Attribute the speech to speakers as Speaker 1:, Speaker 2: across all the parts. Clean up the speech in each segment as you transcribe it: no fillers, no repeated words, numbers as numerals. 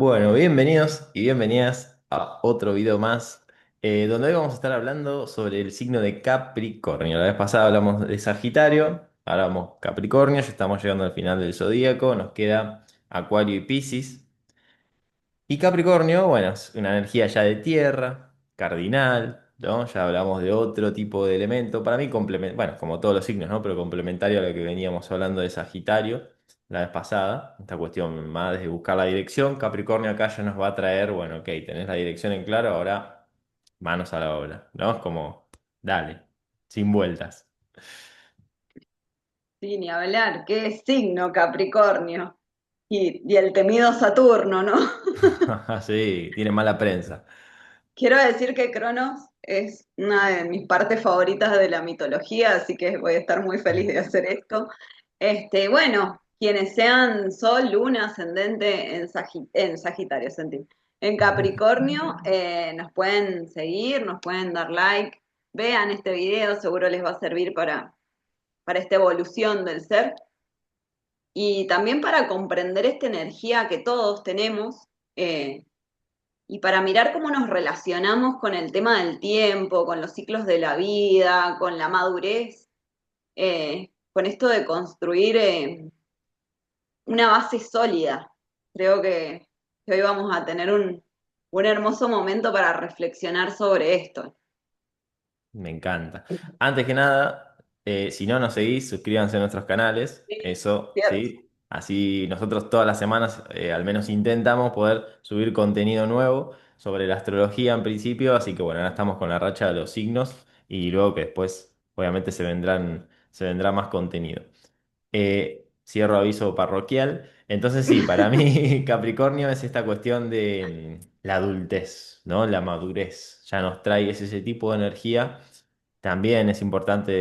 Speaker 1: Bueno, bienvenidos y bienvenidas a otro video más, donde hoy vamos a estar hablando sobre el signo de Capricornio. La vez pasada hablamos de Sagitario, ahora vamos Capricornio, ya estamos llegando al final del zodíaco, nos queda Acuario y Piscis. Y Capricornio, bueno, es una energía ya de tierra, cardinal, ¿no? Ya hablamos de otro tipo de elemento. Para mí, bueno, como todos los signos, ¿no? Pero complementario a lo que veníamos hablando de Sagitario la vez pasada. Esta cuestión más de buscar la dirección. Capricornio acá ya nos va a traer, bueno, ok, tenés la dirección en claro, ahora manos a la obra, ¿no? Es como, dale, sin vueltas.
Speaker 2: Sí, ni hablar, qué signo Capricornio. Y el temido Saturno, ¿no?
Speaker 1: Sí, tiene mala prensa.
Speaker 2: Quiero decir que Cronos es una de mis partes favoritas de la mitología, así que voy a estar muy feliz de hacer esto. Bueno, quienes sean Sol, Luna, ascendente en Sagitario, en Capricornio, nos pueden seguir, nos pueden dar like, vean este video, seguro les va a servir para esta evolución del ser. Y también para comprender esta energía que todos tenemos eh, y para mirar cómo nos relacionamos con el tema del tiempo, con los ciclos de la vida, con la madurez, con esto de construir una base sólida. Creo que hoy vamos a tener un hermoso momento para reflexionar sobre esto.
Speaker 1: Me encanta. Antes que nada, si no nos seguís, suscríbanse a nuestros canales.
Speaker 2: Sí,
Speaker 1: Eso,
Speaker 2: cierto.
Speaker 1: sí. Así nosotros todas las semanas, al menos intentamos poder subir contenido nuevo sobre la astrología en principio. Así que bueno, ahora estamos con la racha de los signos y luego que después, obviamente, se vendrá más contenido. Cierro aviso parroquial. Entonces sí, para mí Capricornio es esta cuestión de la adultez, ¿no? La madurez. Ya nos trae ese tipo de energía. También es importante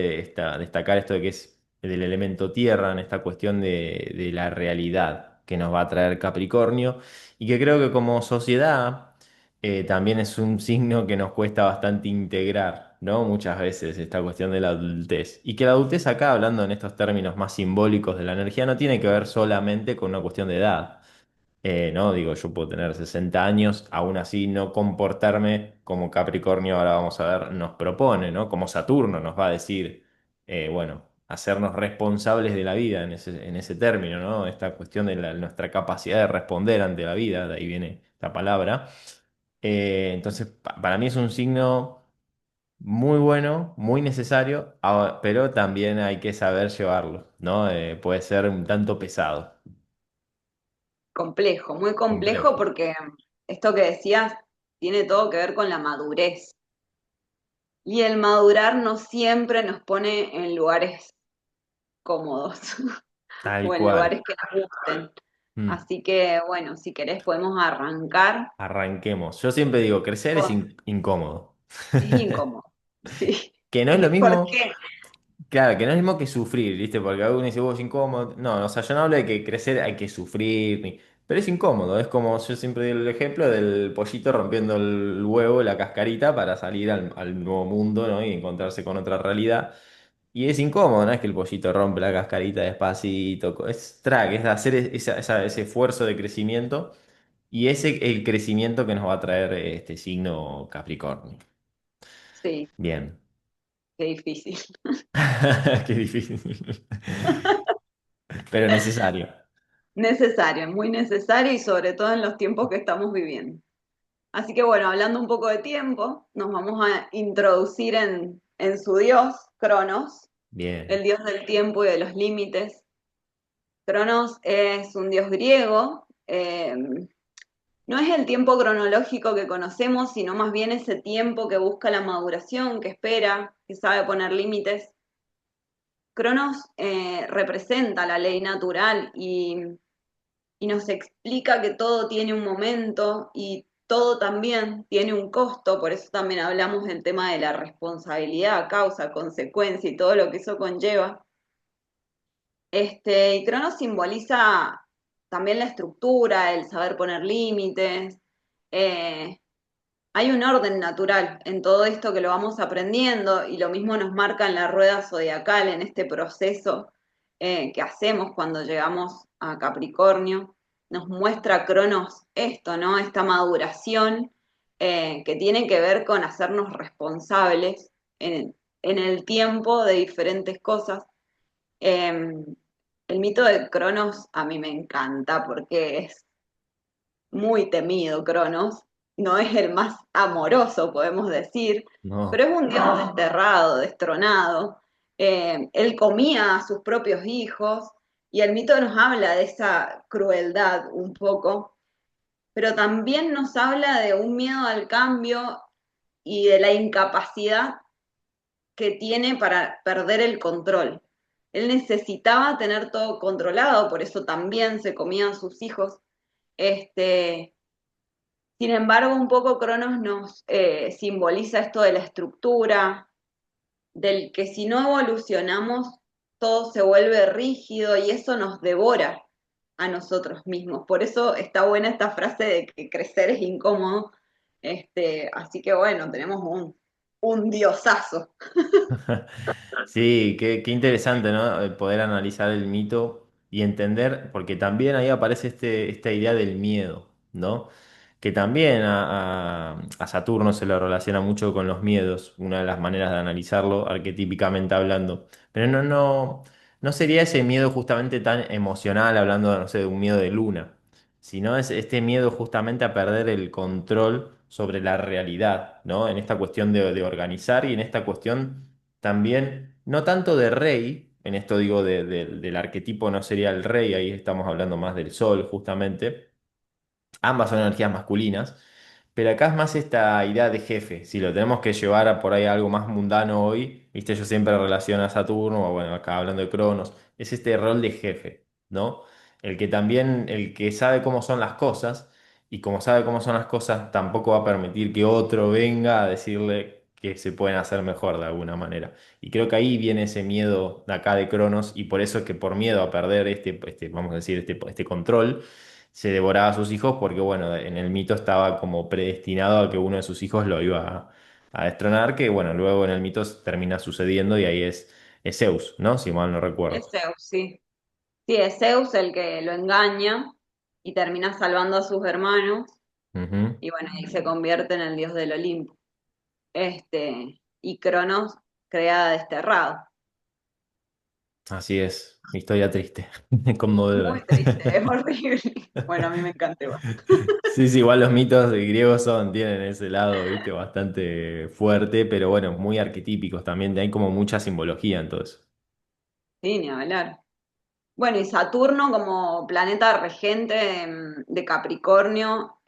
Speaker 1: destacar esto de que es del elemento tierra en esta cuestión de la realidad que nos va a traer Capricornio y que creo que como sociedad también es un signo que nos cuesta bastante integrar, ¿no? Muchas veces esta cuestión de la adultez. Y que la adultez acá, hablando en estos términos más simbólicos de la energía, no tiene que ver solamente con una cuestión de edad. No, digo, yo puedo tener 60 años, aún así no comportarme como Capricornio, ahora vamos a ver, nos propone, ¿no? Como Saturno nos va a decir, bueno, hacernos responsables de la vida en ese término, ¿no? Esta cuestión de nuestra capacidad de responder ante la vida, de ahí viene esta palabra. Entonces, para mí es un signo muy bueno, muy necesario, pero también hay que saber llevarlo, ¿no? Puede ser un tanto pesado,
Speaker 2: Complejo, muy complejo
Speaker 1: complejo.
Speaker 2: porque esto que decías tiene todo que ver con la madurez. Y el madurar no siempre nos pone en lugares cómodos
Speaker 1: Tal
Speaker 2: o en
Speaker 1: cual.
Speaker 2: lugares que nos gusten.
Speaker 1: Mm.
Speaker 2: Así que, bueno, si querés podemos arrancar
Speaker 1: Arranquemos. Yo siempre digo, crecer es
Speaker 2: con...
Speaker 1: incómodo.
Speaker 2: Es incómodo, sí.
Speaker 1: Que no es lo
Speaker 2: ¿Por
Speaker 1: mismo,
Speaker 2: qué?
Speaker 1: claro, que no es lo mismo que sufrir, ¿viste? Porque alguno dice, vos es incómodo. No, o sea, yo no hablo de que crecer hay que sufrir, pero es incómodo. Es como yo siempre doy el ejemplo del pollito rompiendo el huevo, la cascarita, para salir al nuevo mundo, ¿no? Y encontrarse con otra realidad. Y es incómodo, ¿no? Es que el pollito rompe la cascarita despacito. Es track, es hacer ese esfuerzo de crecimiento. Y ese el crecimiento que nos va a traer este signo Capricornio.
Speaker 2: Sí,
Speaker 1: Bien.
Speaker 2: qué difícil.
Speaker 1: Qué difícil. Pero necesario.
Speaker 2: Necesario, muy necesario y sobre todo en los tiempos que estamos viviendo. Así que bueno, hablando un poco de tiempo, nos vamos a introducir en su dios, Cronos,
Speaker 1: Bien.
Speaker 2: el dios del tiempo y de los límites. Cronos es un dios griego, no es el tiempo cronológico que conocemos, sino más bien ese tiempo que busca la maduración, que espera, que sabe poner límites. Cronos representa la ley natural y nos explica que todo tiene un momento y todo también tiene un costo, por eso también hablamos del tema de la responsabilidad, causa, consecuencia y todo lo que eso conlleva. Y Cronos simboliza también la estructura, el saber poner límites. Eh, Hay un orden natural en todo esto que lo vamos aprendiendo y lo mismo nos marca en la rueda zodiacal, en este proceso que hacemos cuando llegamos a Capricornio. nos muestra Cronos esto, ¿no? Esta maduración que tiene que ver con hacernos responsables en el tiempo de diferentes cosas. Eh, el mito de Cronos a mí me encanta porque es muy temido Cronos, no es el más amoroso, podemos decir, pero
Speaker 1: No,
Speaker 2: es un dios desterrado, destronado. Él comía a sus propios hijos y el mito nos habla de esa crueldad un poco, pero también nos habla de un miedo al cambio y de la incapacidad que tiene para perder el control. Él necesitaba tener todo controlado, por eso también se comía a sus hijos. Este, Sin embargo, un poco Cronos nos simboliza esto de la estructura, del que si no evolucionamos, todo se vuelve rígido y eso nos devora a nosotros mismos. Por eso está buena esta frase de que crecer es incómodo. Así que bueno, tenemos un diosazo.
Speaker 1: sí, qué interesante, ¿no? Poder analizar el mito y entender, porque también ahí aparece esta idea del miedo, ¿no? Que también a Saturno se lo relaciona mucho con los miedos, una de las maneras de analizarlo, arquetípicamente hablando. Pero no sería ese miedo justamente tan emocional, hablando, no sé, de un miedo de luna, sino es este miedo justamente a perder el control sobre la realidad, ¿no? En esta cuestión de organizar y en esta cuestión también, no tanto de rey, en esto digo del arquetipo no sería el rey, ahí estamos hablando más del sol justamente, ambas son energías masculinas, pero acá es más esta idea de jefe. Si lo tenemos que llevar a por ahí a algo más mundano hoy, viste, yo siempre relaciono a Saturno, o bueno, acá hablando de Cronos, es este rol de jefe, ¿no? El que también, el que sabe cómo son las cosas, y como sabe cómo son las cosas, tampoco va a permitir que otro venga a decirle que se pueden hacer mejor de alguna manera. Y creo que ahí viene ese miedo de acá de Cronos, y por eso es que por miedo a perder vamos a decir, este control se devoraba a sus hijos porque, bueno, en el mito estaba como predestinado a que uno de sus hijos lo iba a destronar, que, bueno, luego en el mito termina sucediendo y ahí es Zeus, ¿no? Si mal no
Speaker 2: Es
Speaker 1: recuerdo.
Speaker 2: Zeus, sí. Sí, es Zeus el que lo engaña y termina salvando a sus hermanos
Speaker 1: Ujú.
Speaker 2: y bueno, ahí se convierte en el dios del Olimpo. Y Cronos crea desterrado.
Speaker 1: Así es, historia triste, conmovedora.
Speaker 2: Muy triste, es horrible. Bueno, a mí me encanta igual.
Speaker 1: Sí, sí, igual los mitos griegos tienen ese lado, viste, bastante fuerte, pero bueno, muy arquetípicos también, hay como mucha simbología en todo eso.
Speaker 2: Sí, ni hablar. Bueno, y Saturno como planeta regente de Capricornio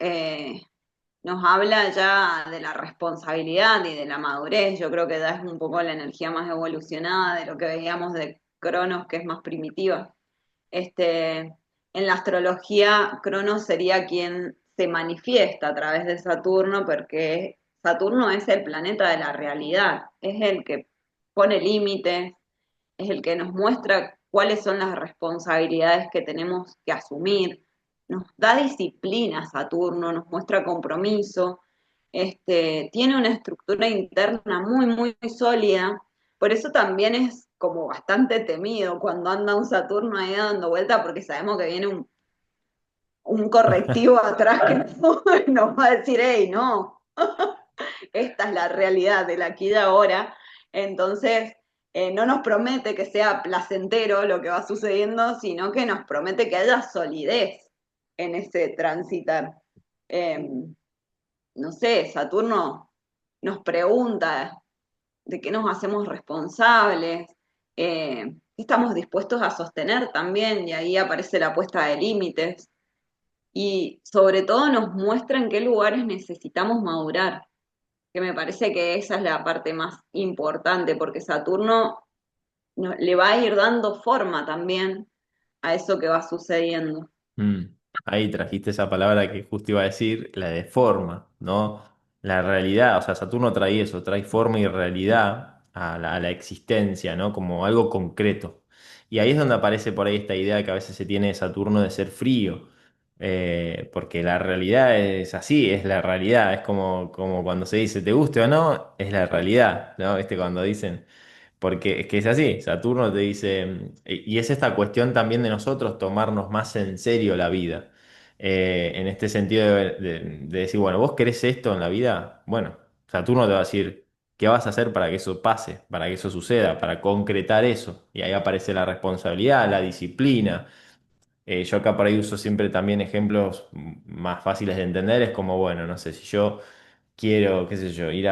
Speaker 2: nos habla ya de la responsabilidad y de la madurez. Yo creo que ya es un poco la energía más evolucionada de lo que veíamos de Cronos, que es más primitiva. Este, en la astrología, Cronos sería quien se manifiesta a través de Saturno, porque Saturno es el planeta de la realidad, es el que pone límites, es el que nos muestra cuáles son las responsabilidades que tenemos que asumir, nos da disciplina Saturno, nos muestra compromiso, tiene una estructura interna muy, muy, muy sólida, por eso también es como bastante temido cuando anda un Saturno ahí dando vuelta, porque sabemos que viene un correctivo atrás que nos va a decir, hey, no, esta es la realidad del aquí y de ahora. Entonces, no nos promete que sea placentero lo que va sucediendo, sino que nos promete que haya solidez en ese transitar. Eh, no sé, Saturno nos pregunta de qué nos hacemos responsables, qué estamos dispuestos a sostener también, y ahí aparece la puesta de límites, y sobre todo nos muestra en qué lugares necesitamos madurar, que me parece que esa es la parte más importante, porque Saturno le va a ir dando forma también a eso que va sucediendo.
Speaker 1: Mm, ahí trajiste esa palabra que justo iba a decir, la de forma, ¿no? La realidad, o sea, Saturno trae eso, trae forma y realidad a la existencia, ¿no? Como algo concreto. Y ahí es donde aparece por ahí esta idea que a veces se tiene de Saturno de ser frío, porque la realidad es así, es la realidad, es como cuando se dice, te guste o no, es la realidad, ¿no? Cuando dicen... Porque es que es así, Saturno te dice, y es esta cuestión también de nosotros tomarnos más en serio la vida. En este sentido de decir, bueno, vos querés esto en la vida, bueno, Saturno te va a decir, ¿qué vas a hacer para que eso pase, para que eso suceda, para concretar eso? Y ahí aparece la responsabilidad, la disciplina. Yo acá por ahí uso siempre también ejemplos más fáciles de entender, es como, bueno, no sé, si yo quiero, qué sé yo, ir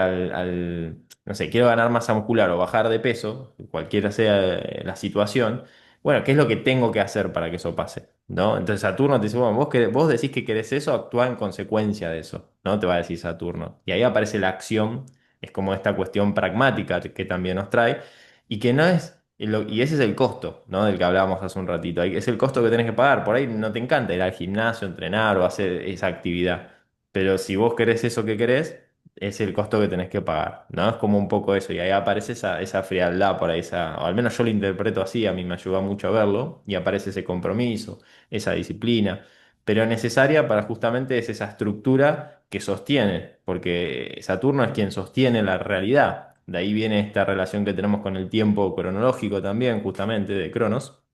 Speaker 1: no sé, quiero ganar masa muscular o bajar de peso, cualquiera sea la situación, bueno, ¿qué es lo que tengo que hacer para que eso pase? ¿No? Entonces Saturno te dice, bueno, vos decís que querés eso, actúa en consecuencia de eso, ¿no? Te va a decir Saturno. Y ahí aparece la acción, es como esta cuestión pragmática que también nos trae, y que no es... Y ese es el costo, ¿no? Del que hablábamos hace un ratito. Es el costo que tenés que pagar. Por ahí no te encanta ir al gimnasio, entrenar o hacer esa actividad. Pero si vos querés eso que querés, es el costo que tenés que pagar, ¿no? Es como un poco eso, y ahí aparece esa frialdad por ahí, o al menos yo lo interpreto así, a mí me ayuda mucho a verlo, y aparece ese compromiso, esa disciplina, pero necesaria para justamente es esa estructura que sostiene, porque Saturno es quien sostiene la realidad. De ahí viene esta relación que tenemos con el tiempo cronológico también, justamente, de Cronos,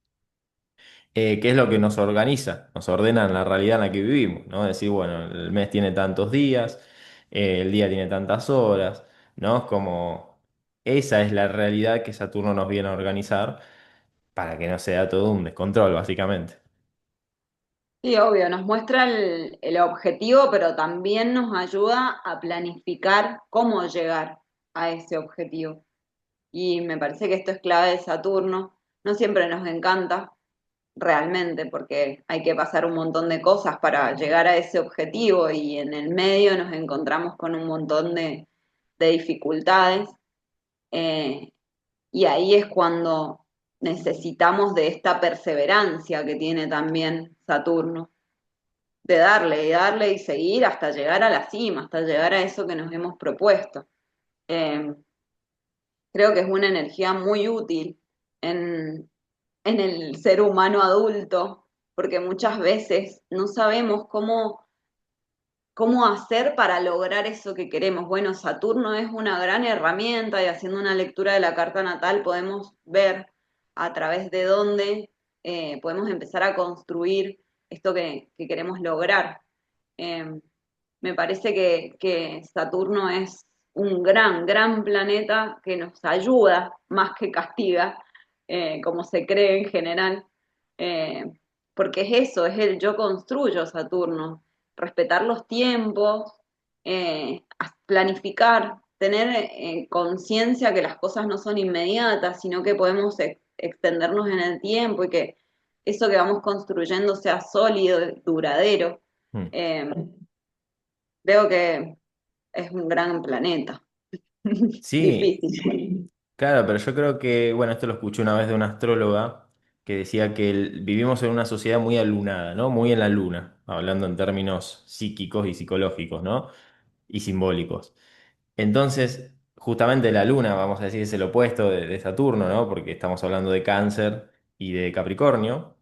Speaker 1: que es lo que nos organiza, nos ordena en la realidad en la que vivimos, ¿no? Decir, bueno, el mes tiene tantos días, el día tiene tantas horas, ¿no? Es como esa es la realidad que Saturno nos viene a organizar para que no sea todo un descontrol, básicamente.
Speaker 2: Sí, obvio, nos muestra el objetivo, pero también nos ayuda a planificar cómo llegar a ese objetivo. Y me parece que esto es clave de Saturno. No siempre nos encanta, realmente, porque hay que pasar un montón de cosas para llegar a ese objetivo y en el medio nos encontramos con un montón de dificultades. eh, y ahí es cuando necesitamos de esta perseverancia que tiene también Saturno, de darle y darle y seguir hasta llegar a la cima, hasta llegar a eso que nos hemos propuesto. Eh, Creo que es una energía muy útil en, en el ser humano adulto, porque muchas veces no sabemos cómo hacer para lograr eso que queremos. Bueno, Saturno es una gran herramienta y haciendo una lectura de la carta natal podemos ver a través de dónde podemos empezar a construir esto que queremos lograr. Eh, Me parece que Saturno es un gran planeta que nos ayuda más que castiga, como se cree en general, eh, porque es eso, es el yo construyo Saturno, respetar los tiempos, planificar, tener conciencia que las cosas no son inmediatas, sino que podemos extendernos en el tiempo y que eso que vamos construyendo sea sólido, duradero.
Speaker 1: Mm.
Speaker 2: Eh, Creo que es un gran planeta.
Speaker 1: Sí,
Speaker 2: Difícil.
Speaker 1: claro, pero yo creo que, bueno, esto lo escuché una vez de una astróloga que decía que vivimos en una sociedad muy alunada, ¿no? Muy en la luna, hablando en términos psíquicos y psicológicos, ¿no? Y simbólicos. Entonces, justamente la Luna, vamos a decir, es el opuesto de Saturno, ¿no? Porque estamos hablando de Cáncer y de Capricornio.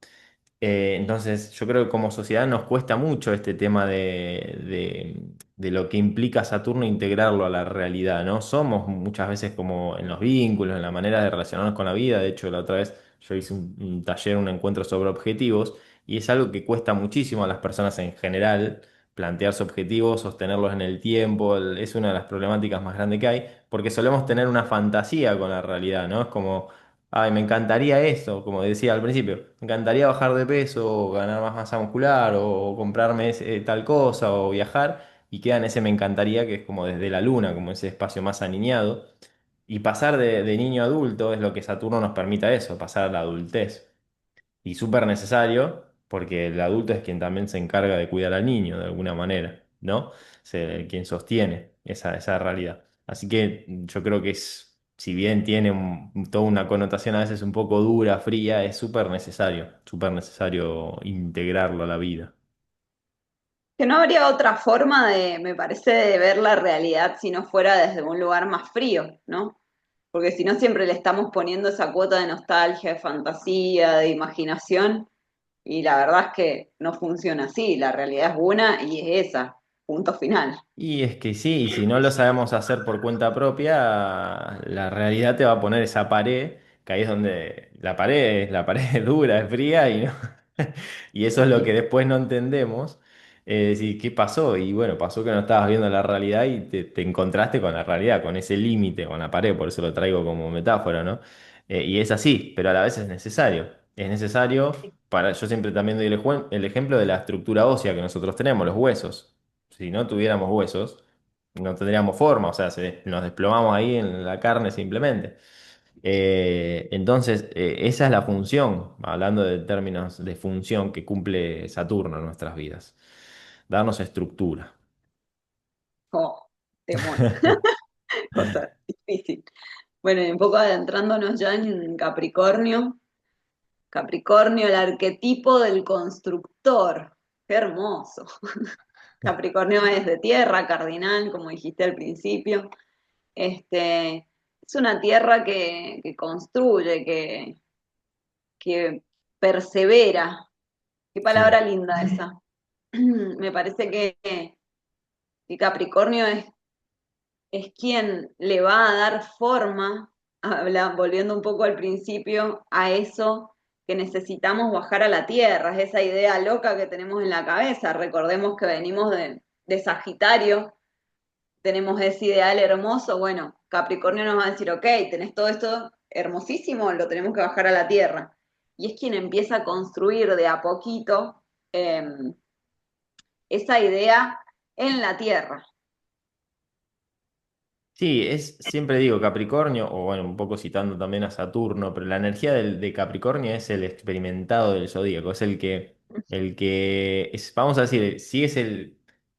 Speaker 1: Entonces, yo creo que como sociedad nos cuesta mucho este tema de lo que implica Saturno integrarlo a la realidad, ¿no? Somos muchas veces como en los vínculos, en la manera de relacionarnos con la vida. De hecho, la otra vez yo hice un taller, un encuentro sobre objetivos, y es algo que cuesta muchísimo a las personas en general plantearse objetivos, sostenerlos en el tiempo. Es una de las problemáticas más grandes que hay, porque solemos tener una fantasía con la realidad, ¿no? Es como ay, me encantaría eso, como decía al principio, me encantaría bajar de peso, o ganar más masa muscular, o comprarme tal cosa, o viajar, y queda en ese me encantaría que es como desde la luna, como ese espacio más aniñado. Y pasar de niño a adulto es lo que Saturno nos permita eso, pasar a la adultez. Y súper necesario, porque el adulto es quien también se encarga de cuidar al niño de alguna manera, ¿no? Quien sostiene esa realidad. Así que yo creo que es, si bien tiene toda una connotación a veces un poco dura, fría, es súper necesario integrarlo a la vida.
Speaker 2: Que no habría otra forma me parece, de ver la realidad si no fuera desde un lugar más frío, ¿no? Porque si no siempre le estamos poniendo esa cuota de nostalgia, de fantasía, de imaginación, y la verdad es que no funciona así, la realidad es una y es esa, punto final.
Speaker 1: Y es que sí, si no lo sabemos hacer por cuenta propia, la realidad te va a poner esa pared, que ahí es donde la pared es dura, es fría y no. Y eso es lo que después no entendemos. Decir, ¿qué pasó? Y bueno, pasó que no estabas viendo la realidad y te encontraste con la realidad, con ese límite, con la pared, por eso lo traigo como metáfora, ¿no? Y es así, pero a la vez es necesario. Es necesario para, yo siempre también doy el ejemplo de la estructura ósea que nosotros tenemos, los huesos. Si no tuviéramos huesos, no tendríamos forma, o sea, nos desplomamos ahí en la carne simplemente. Entonces, esa es la función, hablando de términos de función que cumple Saturno en nuestras vidas, darnos estructura.
Speaker 2: Oh, demonio, cosa difícil. Bueno, y un poco adentrándonos ya en Capricornio. Capricornio, el arquetipo del constructor. Qué hermoso. Capricornio es de tierra, cardinal, como dijiste al principio. Es una tierra que construye, que persevera. Qué
Speaker 1: Sí.
Speaker 2: palabra linda esa. Me parece que Capricornio es quien le va a dar forma, volviendo un poco al principio, a eso que necesitamos bajar a la tierra, es esa idea loca que tenemos en la cabeza. Recordemos que venimos de Sagitario, tenemos ese ideal hermoso. Bueno, Capricornio nos va a decir, ok, tenés todo esto hermosísimo, lo tenemos que bajar a la tierra. Y es quien empieza a construir de a poquito eh, esa idea en la tierra.
Speaker 1: Sí, siempre digo Capricornio, o bueno, un poco citando también a Saturno, pero la energía de Capricornio es el experimentado del zodíaco, es el que es, vamos a decir, sí es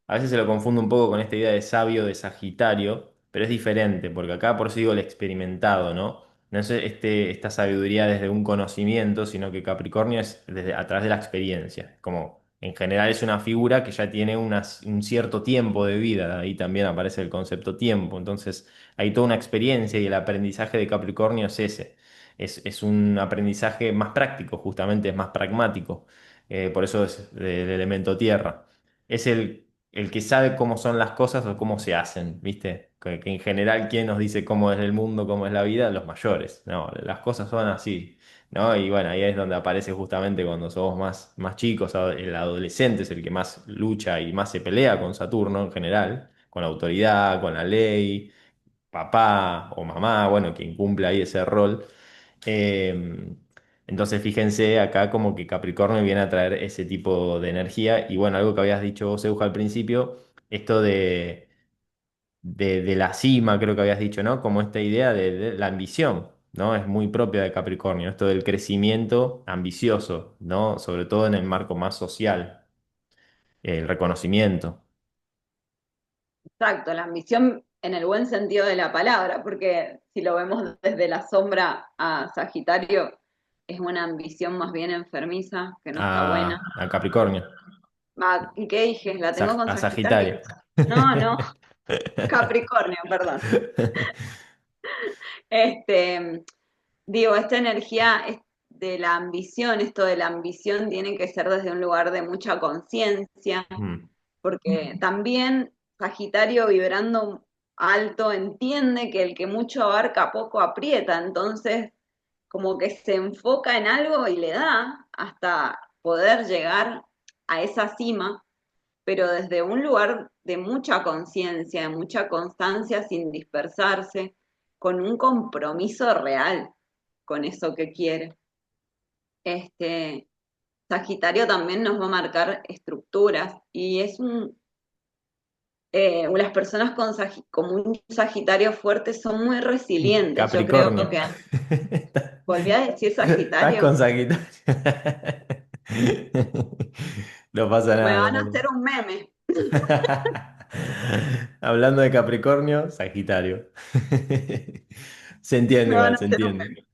Speaker 1: a veces se lo confunde un poco con esta idea de sabio de Sagitario, pero es diferente, porque acá por eso digo el experimentado, ¿no? No es esta sabiduría desde un conocimiento, sino que Capricornio es a través de la experiencia, como en general es una figura que ya tiene un cierto tiempo de vida, ahí también aparece el concepto tiempo, entonces hay toda una experiencia y el aprendizaje de Capricornio es ese, es un aprendizaje más práctico, justamente es más pragmático, por eso es del elemento tierra, es el que sabe cómo son las cosas o cómo se hacen, ¿viste? Que en general, ¿quién nos dice cómo es el mundo, cómo es la vida? Los mayores, no, las cosas son así. ¿No? Y bueno, ahí es donde aparece justamente cuando somos más chicos, el adolescente es el que más lucha y más se pelea con Saturno en general, con la autoridad, con la ley, papá o mamá, bueno, quien cumple ahí ese rol. Eh, entonces fíjense acá como que Capricornio viene a traer ese tipo de energía y bueno, algo que habías dicho vos, Euge, al principio, esto de la cima, creo que habías dicho, ¿no? Como esta idea de la ambición, ¿no? Es muy propia de Capricornio, esto del crecimiento ambicioso, ¿no? Sobre todo en el marco más social, el reconocimiento.
Speaker 2: Exacto, la ambición en el buen sentido de la palabra, porque si lo vemos desde la sombra a Sagitario, es una ambición más bien enfermiza, que no está buena.
Speaker 1: A Capricornio,
Speaker 2: Ah, ¿y qué dije? ¿La tengo con
Speaker 1: A
Speaker 2: Sagitario?
Speaker 1: Sagitario.
Speaker 2: No, no, Capricornio, perdón. Este, digo, esta energía de la ambición, esto de la ambición tiene que ser desde un lugar de mucha conciencia,
Speaker 1: Mm,
Speaker 2: porque también Sagitario vibrando alto entiende que el que mucho abarca poco aprieta, entonces como que se enfoca en algo y le da hasta poder llegar a esa cima, pero desde un lugar de mucha conciencia, de mucha constancia, sin dispersarse, con un compromiso real con eso que quiere. Este, Sagitario también nos va a marcar estructuras y las personas con un Sagitario fuerte son muy resilientes. Yo creo
Speaker 1: Capricornio.
Speaker 2: que, volví a decir
Speaker 1: Estás
Speaker 2: Sagitario,
Speaker 1: con Sagitario. No pasa
Speaker 2: me
Speaker 1: nada, no
Speaker 2: van a
Speaker 1: pasa
Speaker 2: hacer un meme.
Speaker 1: Hablando de Capricornio, Sagitario. Se
Speaker 2: Me
Speaker 1: entiende
Speaker 2: van
Speaker 1: igual,
Speaker 2: a
Speaker 1: se
Speaker 2: hacer un
Speaker 1: entiende.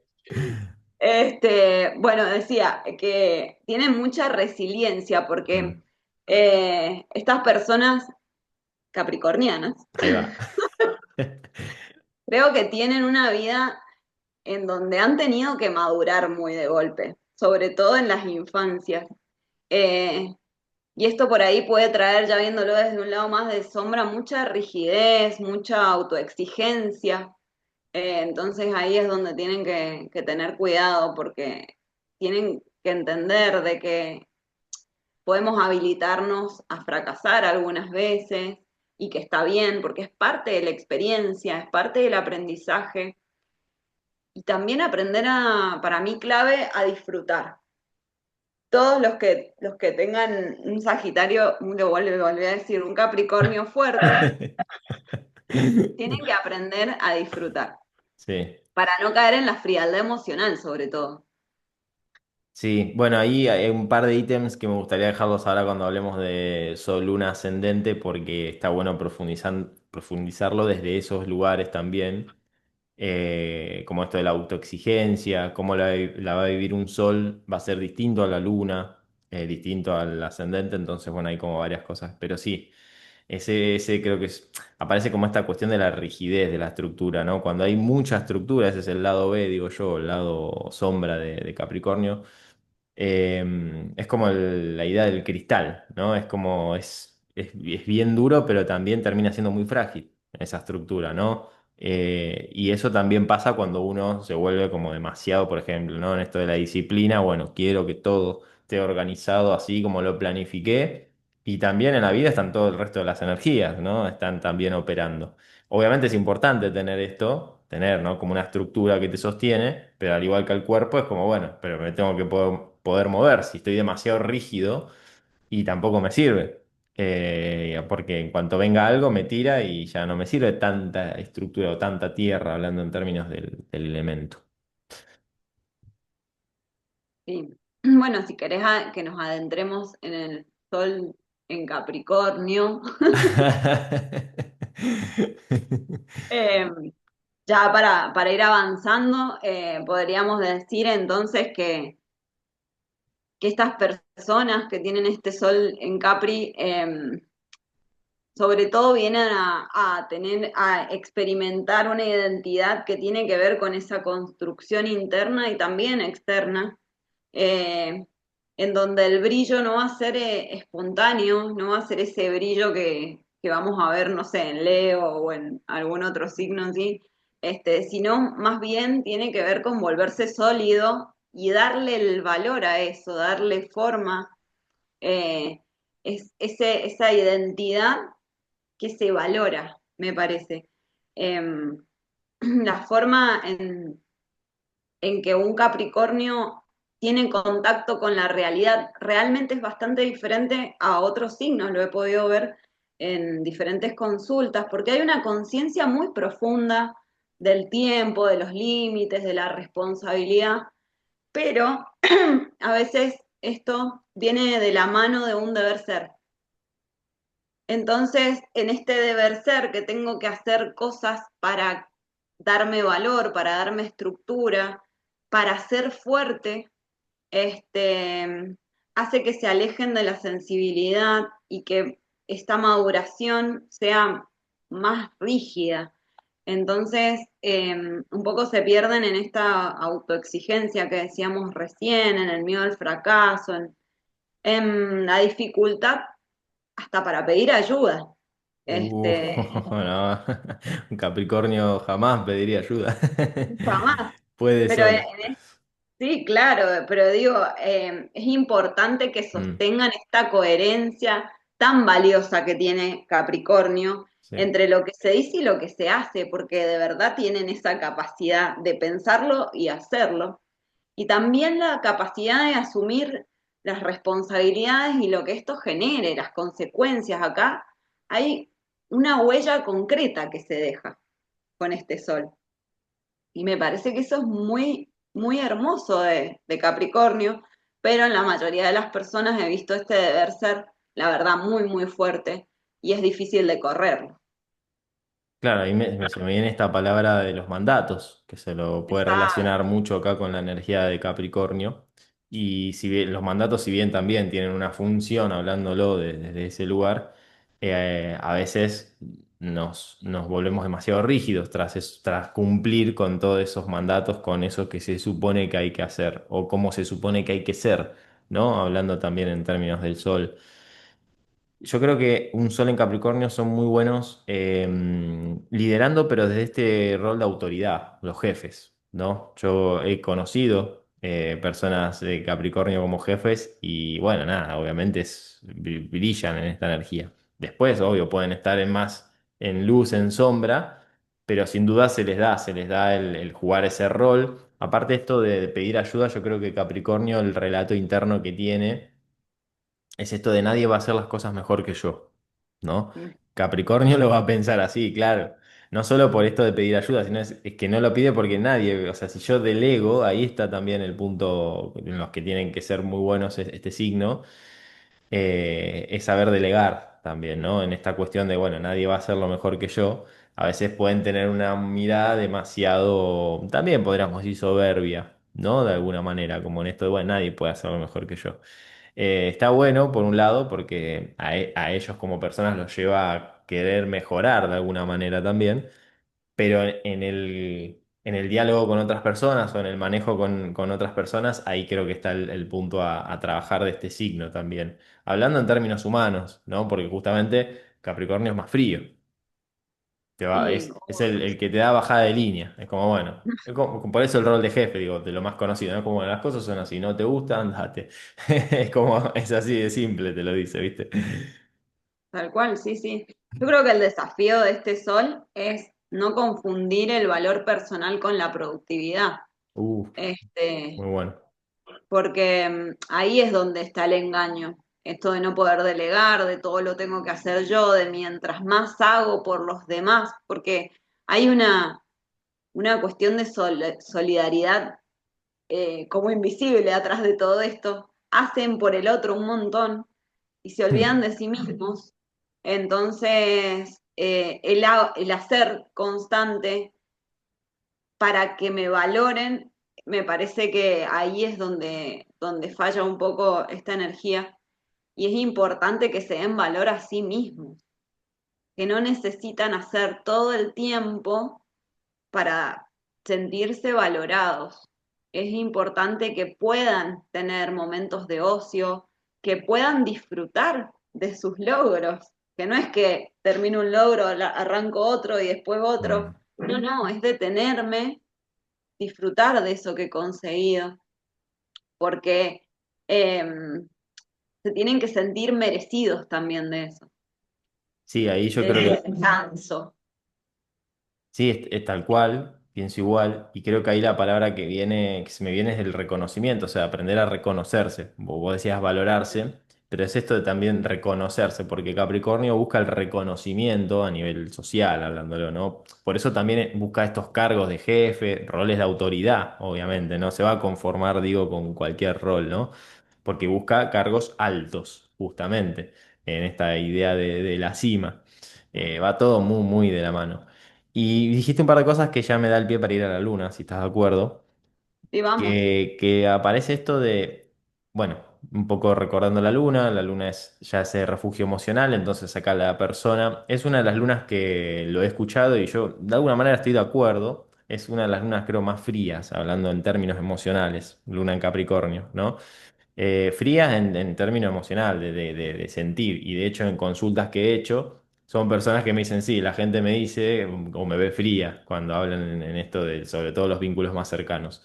Speaker 2: meme. Bueno, decía que tienen mucha resiliencia porque
Speaker 1: Mm,
Speaker 2: estas personas capricornianas
Speaker 1: ahí va.
Speaker 2: creo que tienen una vida en donde han tenido que madurar muy de golpe, sobre todo en las infancias. Eh, y esto por ahí puede traer, ya viéndolo desde un lado más de sombra, mucha rigidez, mucha autoexigencia. Entonces ahí es donde tienen que tener cuidado porque tienen que entender de que podemos habilitarnos a fracasar algunas veces y que está bien porque es parte de la experiencia, es parte del aprendizaje y también aprender a, para mí clave, a disfrutar. Todos los que tengan un Sagitario, lo volví a decir, un Capricornio fuerte, tienen que aprender a disfrutar,
Speaker 1: Sí.
Speaker 2: para no caer en la frialdad emocional sobre todo.
Speaker 1: Sí, bueno, ahí hay un par de ítems que me gustaría dejarlos ahora cuando hablemos de Sol Luna ascendente, porque está bueno profundizarlo desde esos lugares también, como esto de la autoexigencia, cómo la va a vivir un Sol, va a ser distinto a la Luna, distinto al ascendente, entonces, bueno, hay como varias cosas, pero sí, ese creo que aparece como esta cuestión de la rigidez de la estructura, ¿no? Cuando hay mucha estructura, ese es el lado B, digo yo, el lado sombra de Capricornio. Es como la idea del cristal, ¿no? Es como, es bien duro, pero también termina siendo muy frágil esa estructura, ¿no? Y eso también pasa cuando uno se vuelve como demasiado, por ejemplo, ¿no? En esto de la disciplina, bueno, quiero que todo esté organizado así como lo planifiqué. Y también en la vida están todo el resto de las energías, ¿no? Están también operando. Obviamente es importante tener esto, tener, ¿no? Como una estructura que te sostiene, pero al igual que el cuerpo es como, bueno, pero me tengo que poder mover. Si estoy demasiado rígido y tampoco me sirve. Porque en cuanto venga algo me tira y ya no me sirve tanta estructura o tanta tierra, hablando en términos del elemento.
Speaker 2: Sí. Bueno, si querés que nos adentremos en el Sol en Capricornio, eh, ya para ir avanzando, podríamos decir entonces que estas personas que tienen este Sol en Capri, sobre todo vienen a tener, a experimentar una identidad que tiene que ver con esa construcción interna y también externa, eh, en donde el brillo no va a ser espontáneo, no va a ser ese brillo que vamos a ver, no sé, en Leo o en algún otro signo así, sino más bien tiene que ver con volverse sólido y darle el valor a eso, darle forma, eh, esa identidad que se valora, me parece. Em, la forma en que un Capricornio tiene contacto con la realidad realmente es bastante diferente a otros signos, lo he podido ver en diferentes consultas, porque hay una conciencia muy profunda del tiempo, de los límites, de la responsabilidad, pero a veces esto viene de la mano de un deber ser. Entonces, en este deber ser que tengo que hacer cosas para darme valor, para darme estructura, para ser fuerte, hace que se alejen de la sensibilidad y que esta maduración sea más rígida. Entonces, un poco se pierden en esta autoexigencia que decíamos recién, en el miedo al fracaso, en la dificultad hasta para pedir ayuda.
Speaker 1: Uh,
Speaker 2: Este,
Speaker 1: no, un Capricornio jamás pediría ayuda.
Speaker 2: jamás.
Speaker 1: Puede
Speaker 2: Pero
Speaker 1: solo.
Speaker 2: sí, claro, pero digo, es importante que
Speaker 1: Mm,
Speaker 2: sostengan esta coherencia tan valiosa que tiene Capricornio
Speaker 1: sí.
Speaker 2: entre lo que se dice y lo que se hace, porque de verdad tienen esa capacidad de pensarlo y hacerlo. Y también la capacidad de asumir las responsabilidades y lo que esto genere, las consecuencias. Acá hay una huella concreta que se deja con este sol. Y me parece que eso es muy, muy hermoso de Capricornio, pero en la mayoría de las personas he visto este deber ser, la verdad, muy, muy fuerte y es difícil de correrlo.
Speaker 1: Claro, ahí se me viene esta palabra de los mandatos, que se lo puede
Speaker 2: Exacto.
Speaker 1: relacionar mucho acá con la energía de Capricornio. Y si bien los mandatos, si bien también tienen una función, hablándolo desde ese lugar, a veces nos volvemos demasiado rígidos tras cumplir con todos esos mandatos, con eso que se supone que hay que hacer, o cómo se supone que hay que ser, ¿no? Hablando también en términos del sol. Yo creo que un Sol en Capricornio son muy buenos liderando, pero desde este rol de autoridad, los jefes, ¿no? Yo he conocido personas de Capricornio como jefes y bueno, nada, obviamente brillan en esta energía. Después, obvio, pueden estar en más en luz, en sombra, pero sin duda se les da el jugar ese rol. Aparte esto de pedir ayuda, yo creo que Capricornio, el relato interno que tiene es esto de nadie va a hacer las cosas mejor que yo, ¿no?
Speaker 2: Mm,
Speaker 1: Capricornio lo va a pensar así, claro. No solo por esto de pedir ayuda, sino es que no lo pide porque nadie, o sea, si yo delego, ahí está también el punto en los que tienen que ser muy buenos este signo, es saber delegar también, ¿no? En esta cuestión de, bueno, nadie va a hacerlo mejor que yo. A veces pueden tener una mirada demasiado, también podríamos decir soberbia, ¿no? De alguna manera, como en esto de, bueno, nadie puede hacerlo mejor que yo. Está bueno, por un lado, porque a ellos como personas los lleva a querer mejorar de alguna manera también, pero en el diálogo con otras personas o en el manejo con otras personas, ahí creo que está el punto a trabajar de este signo también. Hablando en términos humanos, ¿no? Porque justamente Capricornio es más frío.
Speaker 2: y
Speaker 1: Es el que te da bajada de línea. Es como, bueno, por eso el rol de jefe, digo, de lo más conocido, ¿no? Como "Bueno, las cosas son así, no te gustan, date". Es como, es así de simple, te lo dice, ¿viste?
Speaker 2: tal cual, sí, sí. Yo creo que el desafío de este sol es no confundir el valor personal con la productividad.
Speaker 1: Uh,
Speaker 2: Este,
Speaker 1: muy bueno.
Speaker 2: porque ahí es donde está el engaño. Esto de no poder delegar, de todo lo tengo que hacer yo, de mientras más hago por los demás, porque hay una cuestión de solidaridad como invisible atrás de todo esto. Hacen por el otro un montón y se olvidan de sí mismos. Entonces, el hacer constante para que me valoren, me parece que ahí es donde falla un poco esta energía. Y es importante que se den valor a sí mismos, que no necesitan hacer todo el tiempo para sentirse valorados. Es importante que puedan tener momentos de ocio, que puedan disfrutar de sus logros, que no es que termino un logro, arranco otro y después otro.
Speaker 1: Mm.
Speaker 2: No, no, es detenerme, disfrutar de eso que he conseguido, porque eh, se tienen que sentir merecidos también de eso,
Speaker 1: Sí, ahí yo
Speaker 2: de
Speaker 1: creo
Speaker 2: ese
Speaker 1: que
Speaker 2: descanso.
Speaker 1: sí, es tal cual, pienso igual, y creo que ahí la palabra que viene, que se me viene es el reconocimiento, o sea, aprender a reconocerse. Vos decías valorarse, pero es esto de también reconocerse, porque Capricornio busca el reconocimiento a nivel social, hablándolo, ¿no? Por eso también busca estos cargos de jefe, roles de autoridad, obviamente, no se va a conformar, digo, con cualquier rol, ¿no? Porque busca cargos altos, justamente, en esta idea de la cima. Va todo muy, muy de la mano. Y dijiste un par de cosas que ya me da el pie para ir a la luna, si estás de acuerdo.
Speaker 2: Y vamos,
Speaker 1: Que aparece esto de, bueno, un poco recordando la luna es ya ese refugio emocional, entonces acá la persona, es una de las lunas que lo he escuchado y yo de alguna manera estoy de acuerdo, es una de las lunas creo más frías, hablando en términos emocionales, luna en Capricornio, ¿no? Frías en términos emocional, de sentir. Y de hecho, en consultas que he hecho, son personas que me dicen, sí, la gente me dice o me ve fría cuando hablan en esto de, sobre todo los vínculos más cercanos.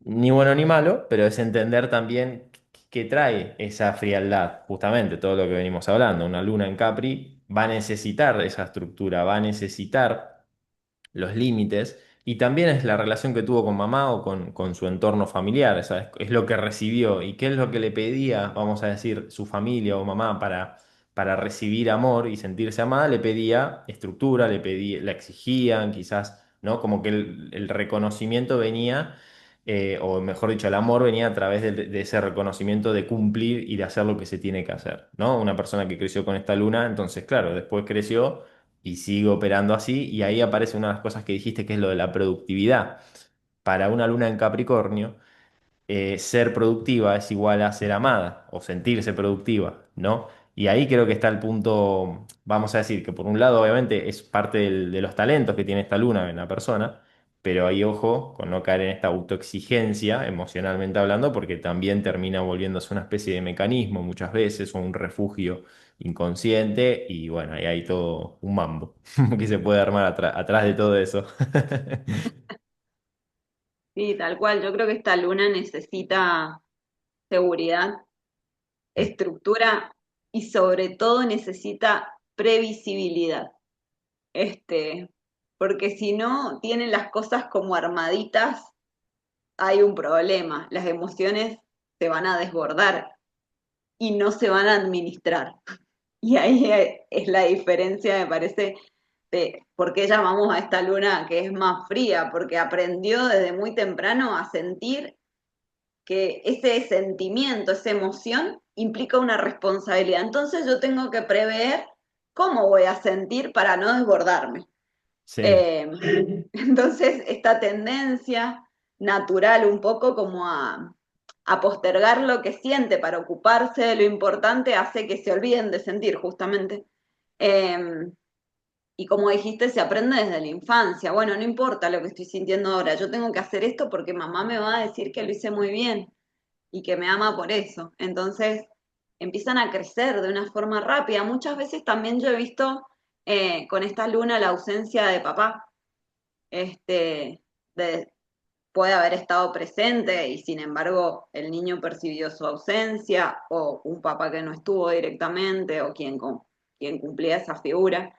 Speaker 1: Ni bueno ni malo, pero es entender también qué trae esa frialdad, justamente todo lo que venimos hablando. Una luna en Capri va a necesitar esa estructura, va a necesitar los límites y también es la relación que tuvo con mamá o con su entorno familiar, ¿sabes? Es lo que recibió y qué es lo que le pedía, vamos a decir, su familia o mamá para recibir amor y sentirse amada, le pedía estructura, le pedía, la exigían quizás, ¿no? Como que el reconocimiento venía, o mejor dicho, el amor venía a través de ese reconocimiento de cumplir y de hacer lo que se tiene que hacer, ¿no? Una persona que creció con esta luna, entonces, claro, después creció y sigue operando así. Y ahí aparece una de las cosas que dijiste, que es lo de la productividad. Para una luna en Capricornio, ser productiva es igual a ser amada o sentirse productiva, ¿no? Y ahí creo que está el punto, vamos a decir, que por un lado obviamente es parte de los talentos que tiene esta luna en la persona, pero ahí ojo con no caer en esta autoexigencia emocionalmente hablando, porque también termina volviéndose una especie de mecanismo muchas veces o un refugio inconsciente y bueno, ahí hay todo un mambo que se puede armar atrás de todo eso.
Speaker 2: Sí, tal cual. Yo creo que esta luna necesita seguridad,
Speaker 1: Mm.
Speaker 2: estructura y sobre todo necesita previsibilidad. Este, porque si no tienen las cosas como armaditas, hay un problema. Las emociones se van a desbordar y no se van a administrar. Y ahí es la diferencia, me parece, de por qué llamamos a esta luna que es más fría, porque aprendió desde muy temprano a sentir que ese sentimiento, esa emoción implica una responsabilidad. Entonces yo tengo que prever cómo voy a sentir para no desbordarme.
Speaker 1: Sí,
Speaker 2: Eh, entonces, esta tendencia natural un poco como a postergar lo que siente para ocuparse de lo importante hace que se olviden de sentir justamente. Eh, y como dijiste, se aprende desde la infancia. Bueno, no importa lo que estoy sintiendo ahora, yo tengo que hacer esto porque mamá me va a decir que lo hice muy bien y que me ama por eso. Entonces, empiezan a crecer de una forma rápida. Muchas veces también yo he visto con esta luna la ausencia de papá. Este, de, puede haber estado presente y sin embargo el niño percibió su ausencia o un papá que no estuvo directamente o quien cumplía esa figura.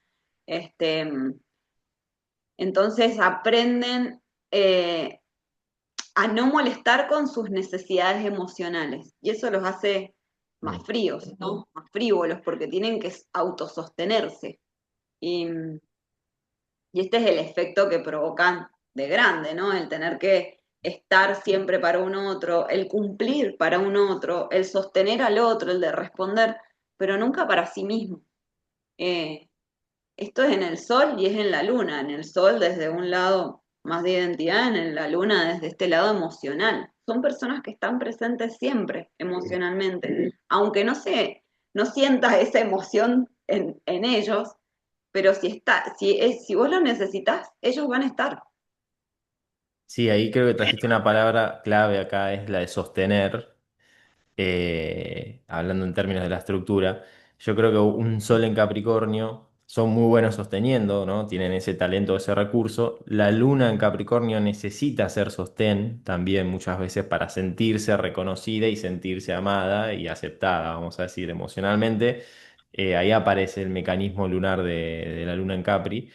Speaker 2: Este, entonces aprenden a no molestar con sus necesidades emocionales y eso los hace
Speaker 1: mm,
Speaker 2: más fríos, ¿no? Más frívolos porque tienen que autosostenerse. Y, y este es el efecto que provocan de grande, ¿no? El tener que estar siempre para un otro, el cumplir para un otro, el sostener al otro, el de responder, pero nunca para sí mismo. Eh, Esto es en el sol y es en la luna. En el sol desde un lado más de identidad, en la luna desde este lado emocional. Son personas que están presentes siempre emocionalmente, aunque no sientas esa emoción en ellos, pero si vos los necesitas, ellos van a estar.
Speaker 1: sí, ahí creo que trajiste una palabra clave acá, es la de sostener. Hablando en términos de la estructura, yo creo que un sol en Capricornio son muy buenos sosteniendo, ¿no? Tienen ese talento, ese recurso. La luna en Capricornio necesita ser sostén también muchas veces para sentirse reconocida y sentirse amada y aceptada, vamos a decir, emocionalmente. Ahí aparece el mecanismo lunar de la luna en Capri.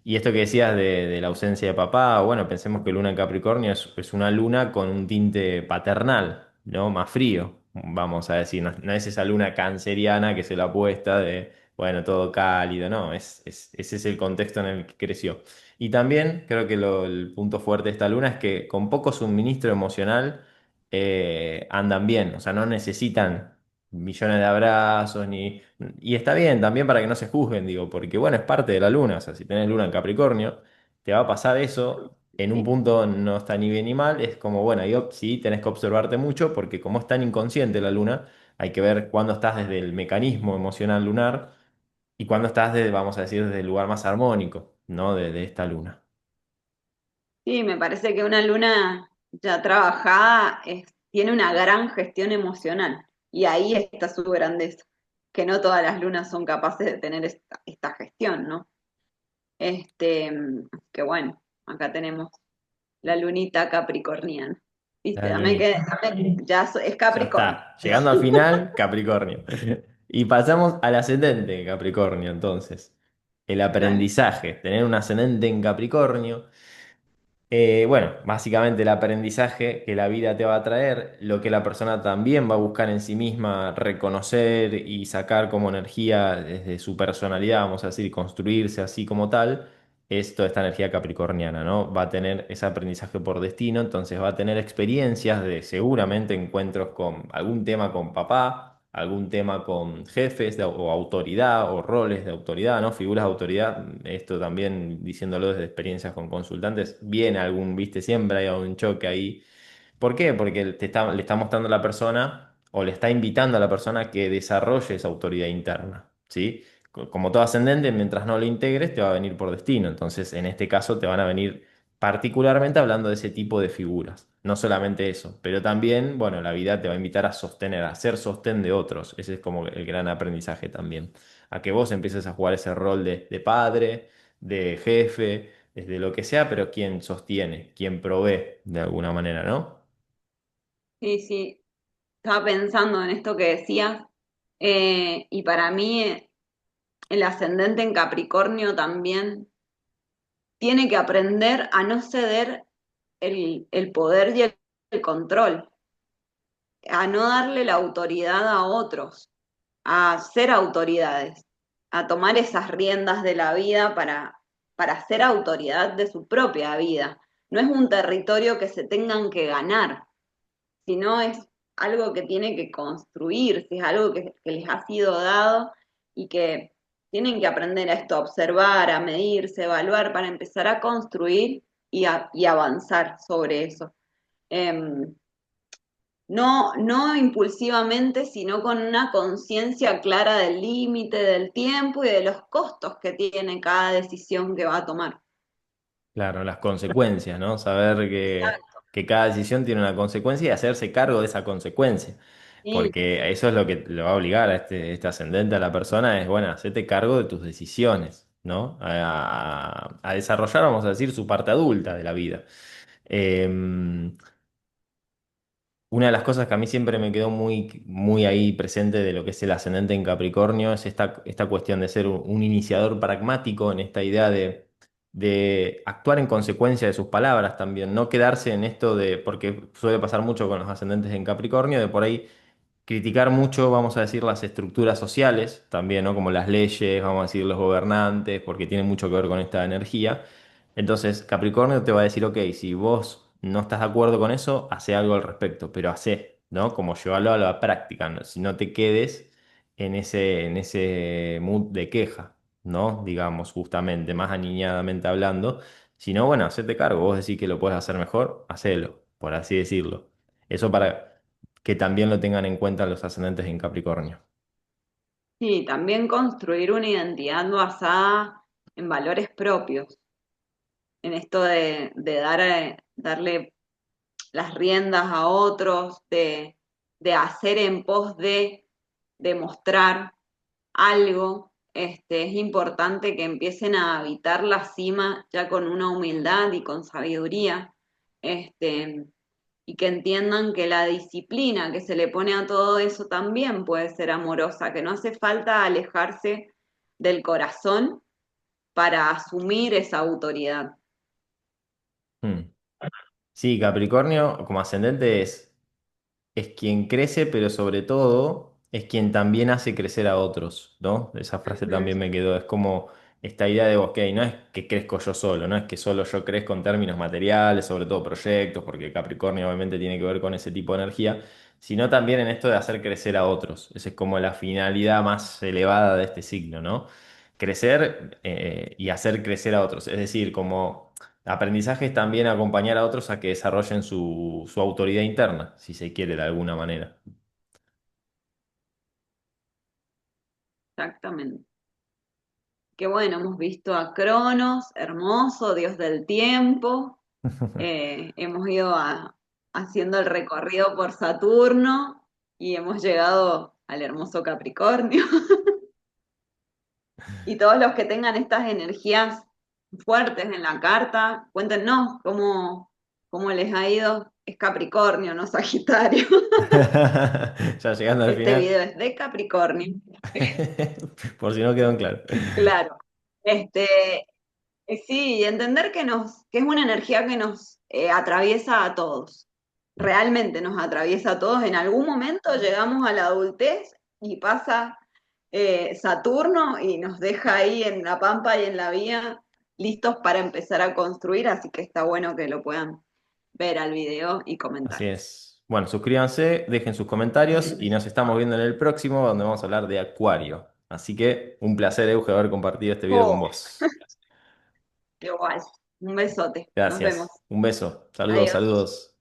Speaker 1: Y esto que decías de la ausencia de papá, bueno, pensemos que Luna en Capricornio es una luna con un tinte paternal, ¿no? Más frío, vamos a decir. No, no es esa luna canceriana que se la apuesta de, bueno, todo cálido, no, ese es el contexto en el que creció. Y también creo que el punto fuerte de esta luna es que con poco suministro emocional andan bien, o sea, no necesitan millones de abrazos, ni... Y está bien también para que no se juzguen, digo, porque bueno, es parte de la luna, o sea, si tenés luna en Capricornio, te va a pasar eso, en un
Speaker 2: ¿Sí?
Speaker 1: punto no está ni bien ni mal, es como, bueno, yo sí tenés que observarte mucho, porque como es tan inconsciente la luna, hay que ver cuándo estás desde el mecanismo emocional lunar y cuándo estás, vamos a decir, desde el lugar más armónico, ¿no? De esta luna.
Speaker 2: Sí, me parece que una luna ya trabajada tiene una gran gestión emocional y ahí está su grandeza, que no todas las lunas son capaces de tener esta gestión, ¿no? Que bueno, acá tenemos la lunita capricorniana. ¿Viste?
Speaker 1: La lunita.
Speaker 2: Es
Speaker 1: Ya
Speaker 2: Capricornio.
Speaker 1: está. Llegando al final, Capricornio. Y pasamos al ascendente en Capricornio, entonces. El
Speaker 2: Dale.
Speaker 1: aprendizaje. Tener un ascendente en Capricornio. Bueno, básicamente el aprendizaje que la vida te va a traer, lo que la persona también va a buscar en sí misma, reconocer y sacar como energía desde su personalidad, vamos a decir, y construirse así como tal, es toda esta energía capricorniana, ¿no? Va a tener ese aprendizaje por destino, entonces va a tener experiencias de seguramente encuentros con algún tema con papá, algún tema con jefes o autoridad o roles de autoridad, ¿no? Figuras de autoridad, esto también diciéndolo desde experiencias con consultantes, viene algún, viste, siempre hay algún choque ahí. ¿Por qué? Porque le está mostrando a la persona o le está invitando a la persona que desarrolle esa autoridad interna, ¿sí? Como todo ascendente, mientras no lo integres, te va a venir por destino. Entonces, en este caso, te van a venir particularmente hablando de ese tipo de figuras. No solamente eso, pero también, bueno, la vida te va a invitar a sostener, a ser sostén de otros. Ese es como el gran aprendizaje también. A que vos empieces a jugar ese rol de padre, de jefe, desde lo que sea, pero quien sostiene, quien provee de alguna manera, ¿no?
Speaker 2: Sí, sí, estaba pensando en esto que decías, y para mí el ascendente en Capricornio también tiene que aprender a no ceder el poder y el control, a no darle la autoridad a otros, a ser autoridades, a tomar esas riendas de la vida para ser autoridad de su propia vida. No es un territorio que se tengan que ganar, sino es algo que tiene que construirse, es algo que les ha sido dado y que tienen que aprender a esto, a observar, a medirse, a evaluar para empezar a construir y avanzar sobre eso. Eh, no impulsivamente, sino con una conciencia clara del límite, del tiempo y de los costos que tiene cada decisión que va a tomar.
Speaker 1: Claro, las consecuencias, ¿no? Saber
Speaker 2: Exacto.
Speaker 1: que cada decisión tiene una consecuencia y hacerse cargo de esa consecuencia.
Speaker 2: Sí,
Speaker 1: Porque eso es lo que lo va a obligar a este ascendente a la persona, es, bueno, hacerte cargo de tus decisiones, ¿no? A desarrollar, vamos a decir, su parte adulta de la vida. Em, una de las cosas que a mí siempre me quedó muy ahí presente de lo que es el ascendente en Capricornio es esta cuestión de ser un iniciador pragmático en esta idea de actuar en consecuencia de sus palabras también, no quedarse en esto de, porque suele pasar mucho con los ascendentes en Capricornio, de por ahí criticar mucho, vamos a decir, las estructuras sociales también, ¿no? Como las leyes, vamos a decir, los gobernantes, porque tiene mucho que ver con esta energía. Entonces, Capricornio te va a decir, ok, si vos no estás de acuerdo con eso, hace algo al respecto, pero hace, ¿no? Como llevarlo a la práctica, ¿no? Si no te quedes en ese mood de queja, ¿no? Digamos, justamente, más aniñadamente hablando. Si no, bueno, hacete cargo, vos decís que lo puedes hacer mejor, hacelo, por así decirlo. Eso para que también lo tengan en cuenta los ascendentes en Capricornio.
Speaker 2: sí, también construir una identidad basada en valores propios, en esto de darle las riendas a otros, de hacer en pos de demostrar algo. Es importante que empiecen a habitar la cima ya con una humildad y con sabiduría, este, y que entiendan que la disciplina que se le pone a todo eso también puede ser amorosa, que no hace falta alejarse del corazón para asumir esa autoridad.
Speaker 1: Hmm. Sí, Capricornio como ascendente es quien crece, pero sobre todo es quien también hace crecer a otros, ¿no? Esa frase
Speaker 2: Ujú.
Speaker 1: también me quedó. Es como esta idea de, ok, no es que crezco yo solo, no es que solo yo crezco en términos materiales, sobre todo proyectos, porque Capricornio obviamente tiene que ver con ese tipo de energía, sino también en esto de hacer crecer a otros. Esa es como la finalidad más elevada de este signo, ¿no? Crecer y hacer crecer a otros. Es decir, como aprendizaje es también acompañar a otros a que desarrollen su autoridad interna, si se quiere de alguna manera.
Speaker 2: Exactamente. Qué bueno, hemos visto a Cronos, hermoso, dios del tiempo. Hemos ido haciendo el recorrido por Saturno y hemos llegado al hermoso Capricornio. Y todos los que tengan estas energías fuertes en la carta, cuéntenos cómo les ha ido. Es Capricornio, no Sagitario.
Speaker 1: Ya llegando al
Speaker 2: Este
Speaker 1: final,
Speaker 2: video es de Capricornio.
Speaker 1: por si no quedó en claro.
Speaker 2: Claro. Este, sí, y entender que es una energía que nos atraviesa a todos. Realmente nos atraviesa a todos. En algún momento llegamos a la adultez y pasa Saturno y nos deja ahí en la pampa y en la vía listos para empezar a construir, así que está bueno que lo puedan ver al video y
Speaker 1: Así
Speaker 2: comentar.
Speaker 1: es. Bueno, suscríbanse, dejen sus comentarios y nos estamos viendo en el próximo donde vamos a hablar de Acuario. Así que un placer, Euge, haber compartido este video con
Speaker 2: Oh,
Speaker 1: vos.
Speaker 2: igual. Un besote. Nos vemos.
Speaker 1: Gracias. Un beso. Saludos,
Speaker 2: Adiós.
Speaker 1: saludos.